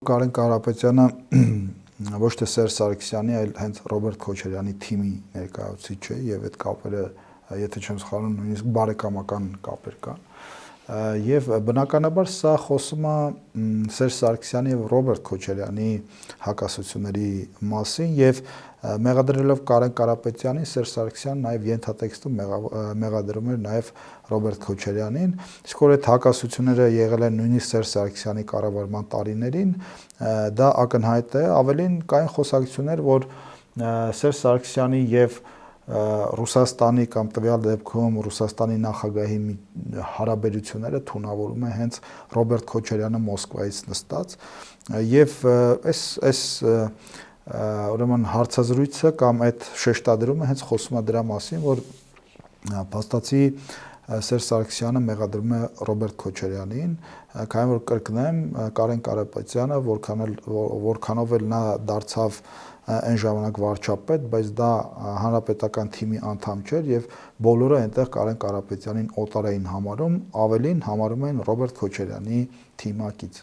Կարեն Կարապետյանը ոչ թե Սերժ Սարգսյանի, այլ հենց Ռոբերտ Քոչարյանի թիմի ներկայացուցիչ է եւ այդ կապերը, եթե չեմ սխալվում, նույնիսկ բարեկամական կապեր կան։ Եվ բնականաբար սա խոսում է Սերժ Սարգսյանի եւ Ռոբերտ Քոչարյանի հակասությունների մասին եւ մեղադրելով Կարեն Կարապետյանին, Սերժ Սարգսյանը նաեւ ենթատեքստում մեղադրում էր նաեւ Ռոբերտ Քոչարյանին, իսկ որ այդ հակասությունները եղել են նույնիսկ Սերժ Սարգսյանի կառավարման տարիներին, դա ակնհայտ է, ավելին կային խոսակցություններ, որ Սերժ Սարգսյանի եւ Ռուսաստանի կամ տվյալ դեպքում Ռուսաստանի նախագահի հարաբերությունները թունավորում է հենց Ռոբերտ Քոչարյանը Մոսկվայից նստած եւ այս ուրեմն հարցազրույցը կամ այդ շեշտադրումը հենց խոսում է դրա մասին, որ փաստացի Սերժ Սարգսյանը մեղադրում է Ռոբերտ Քոչարյանին, քանի որ կրկնեմ, Կարեն Կարապետյանը, որքանով էլ նա դարձավ այն ժամանակ վարչապետ, բայց դա հանրապետական թիմի անդամ չէր եւ բոլորը այնտեղ Կարեն Կարապետյանին օտար էին համարում, ավելին համարում էին Ռոբերտ Քոչարյանի թիմակից։